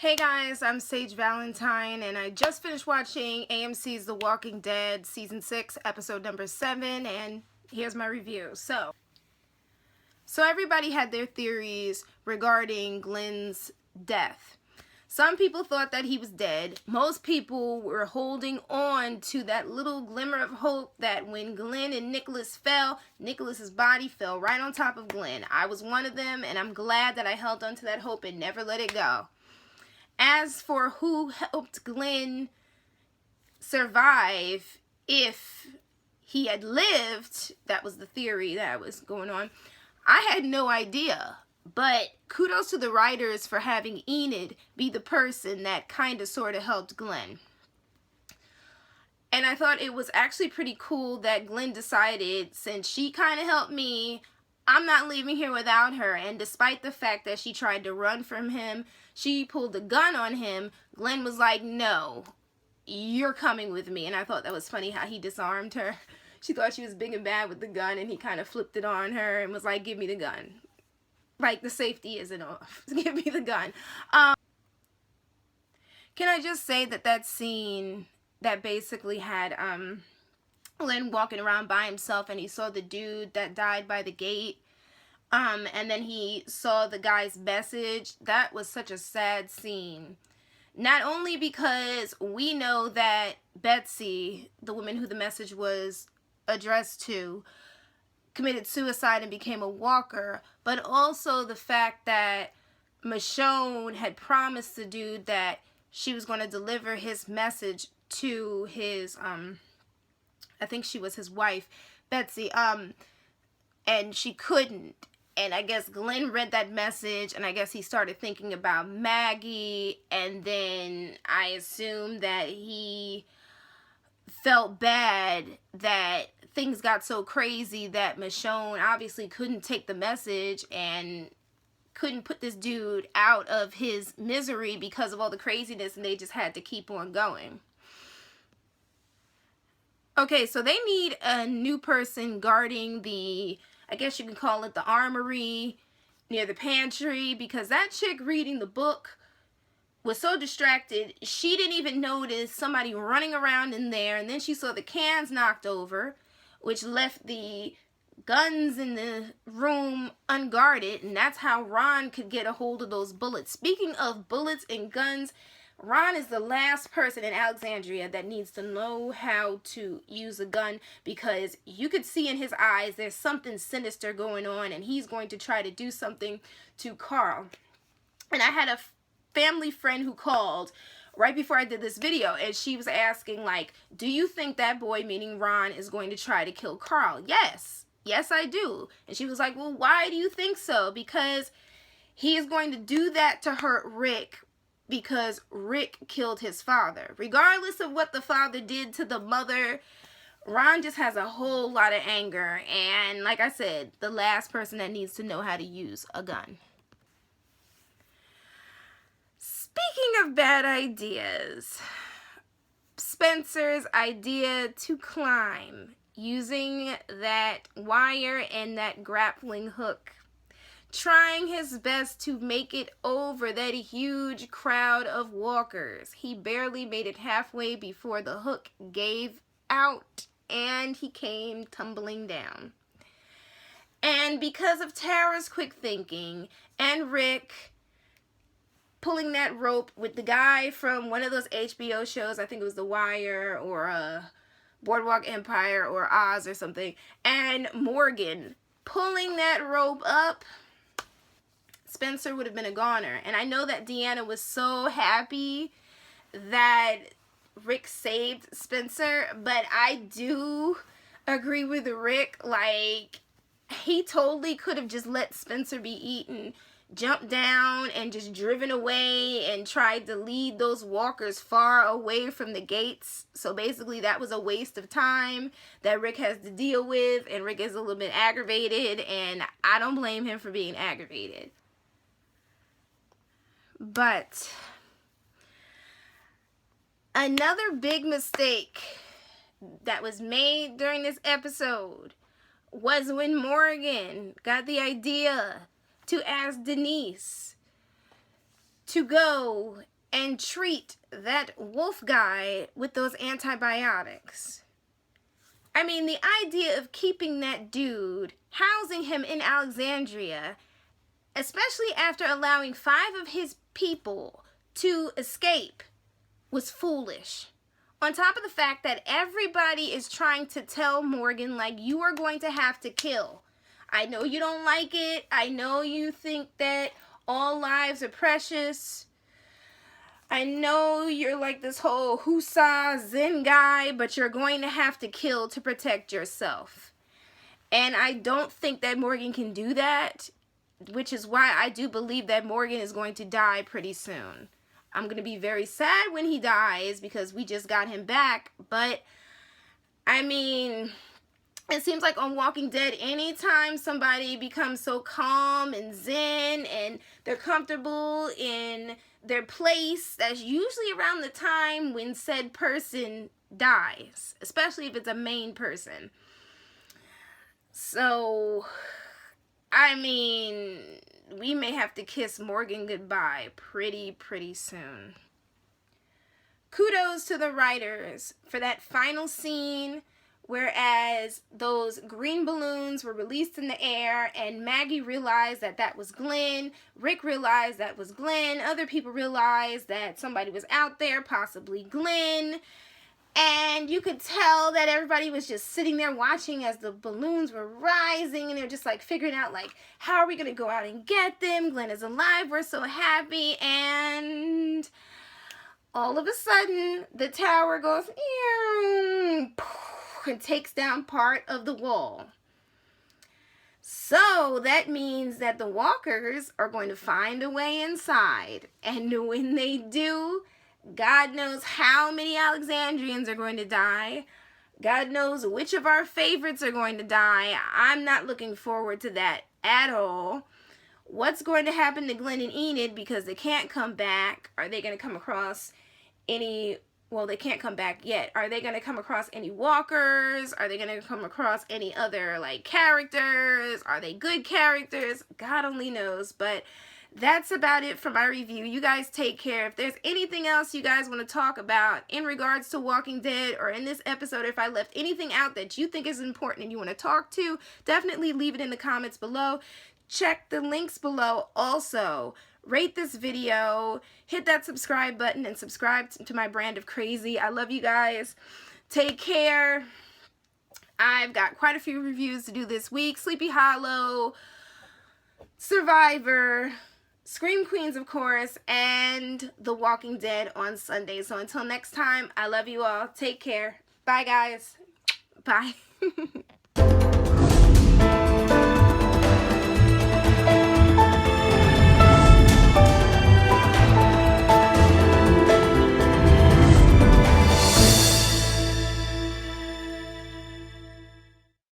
Hey guys, I'm Sage Valentine, and I just finished watching AMC's The Walking Dead Season 6, Episode number 7, and here's my review. So everybody had their theories regarding Glenn's death. Some people thought that he was dead. Most people were holding on to that little glimmer of hope that when Glenn and Nicholas fell, Nicholas's body fell right on top of Glenn. I was one of them, and I'm glad that I held on to that hope and never let it go. As for who helped Glenn survive if he had lived, that was the theory that was going on, I had no idea. But kudos to the writers for having Enid be the person that kind of sort of helped Glenn. And I thought it was actually pretty cool that Glenn decided, since she kind of helped me, I'm not leaving here without her. And despite the fact that she tried to run from him, she pulled a gun on him, Glenn was like, no, you're coming with me. And I thought that was funny how he disarmed her. She thought she was big and bad with the gun, and he kind of flipped it on her and was like, give me the gun. Like, the safety isn't off. Give me the gun. Can I just say that that scene that basically had Glenn walking around by himself, and he saw the dude that died by the gate, and then he saw the guy's message, that was such a sad scene. Not only because we know that Betsy, the woman who the message was addressed to, committed suicide and became a walker, but also the fact that Michonne had promised the dude that she was going to deliver his message to his, I think she was his wife, Betsy, and she couldn't. And I guess Glenn read that message, and I guess he started thinking about Maggie, and then I assume that he felt bad that things got so crazy that Michonne obviously couldn't take the message and couldn't put this dude out of his misery because of all the craziness, and they just had to keep on going. Okay, so they need a new person guarding the, I guess you can call it the armory near the pantry, because that chick reading the book was so distracted, she didn't even notice somebody running around in there, and then she saw the cans knocked over, which left the guns in the room unguarded, and that's how Ron could get a hold of those bullets. Speaking of bullets and guns, Ron is the last person in Alexandria that needs to know how to use a gun, because you could see in his eyes there's something sinister going on, and he's going to try to do something to Carl. And I had a family friend who called right before I did this video, and she was asking, like, do you think that boy, meaning Ron, is going to try to kill Carl? Yes I do. And she was like, well, why do you think so? Because he is going to do that to hurt Rick, because Rick killed his father. Regardless of what the father did to the mother, Ron just has a whole lot of anger, and like I said, the last person that needs to know how to use a gun. Speaking of bad ideas, Spencer's idea to climb using that wire and that grappling hook, trying his best to make it over that huge crowd of walkers. He barely made it halfway before the hook gave out and he came tumbling down. And because of Tara's quick thinking and Rick pulling that rope with the guy from one of those HBO shows, I think it was The Wire or Boardwalk Empire or Oz or something, and Morgan pulling that rope up, Spencer would have been a goner. And I know that Deanna was so happy that Rick saved Spencer, but I do agree with Rick. Like, he totally could have just let Spencer be eaten, jumped down and just driven away and tried to lead those walkers far away from the gates. So basically that was a waste of time that Rick has to deal with, and Rick is a little bit aggravated, and I don't blame him for being aggravated. But another big mistake that was made during this episode was when Morgan got the idea to ask Denise to go and treat that wolf guy with those antibiotics. I mean, the idea of keeping that dude, housing him in Alexandria, especially after allowing 5 of his people to escape, was foolish. On top of the fact that everybody is trying to tell Morgan, like, you are going to have to kill. I know you don't like it. I know you think that all lives are precious. I know you're like this whole Husa Zen guy, but you're going to have to kill to protect yourself. And I don't think that Morgan can do that, which is why I do believe that Morgan is going to die pretty soon. I'm going to be very sad when he dies because we just got him back, but I mean, it seems like on Walking Dead, anytime somebody becomes so calm and zen and they're comfortable in their place, that's usually around the time when said person dies, especially if it's a main person. So, I mean, we may have to kiss Morgan goodbye pretty soon. Kudos to the writers for that final scene, whereas those green balloons were released in the air and Maggie realized that that was Glenn, Rick realized that was Glenn, other people realized that somebody was out there, possibly Glenn, and you could tell that everybody was just sitting there watching as the balloons were rising, and they're just like figuring out, like, how are we going to go out and get them? Glenn is alive, we're so happy, and all of a sudden the tower goes and takes down part of the wall. So that means that the walkers are going to find a way inside. And when they do, God knows how many Alexandrians are going to die. God knows which of our favorites are going to die. I'm not looking forward to that at all. What's going to happen to Glenn and Enid, because they can't come back? Are they going to come across any... Well, they can't come back yet. Are they going to come across any walkers? Are they going to come across any other, like, characters? Are they good characters? God only knows. But that's about it for my review. You guys take care. If there's anything else you guys want to talk about in regards to Walking Dead or in this episode, if I left anything out that you think is important and you want to talk to, definitely leave it in the comments below. Check the links below also. Rate this video, hit that subscribe button, and subscribe to my brand of crazy. I love you guys. Take care. I've got quite a few reviews to do this week. Sleepy Hollow, Survivor, Scream Queens, of course, and The Walking Dead on Sunday. So until next time, I love you all. Take care. Bye, guys. Bye.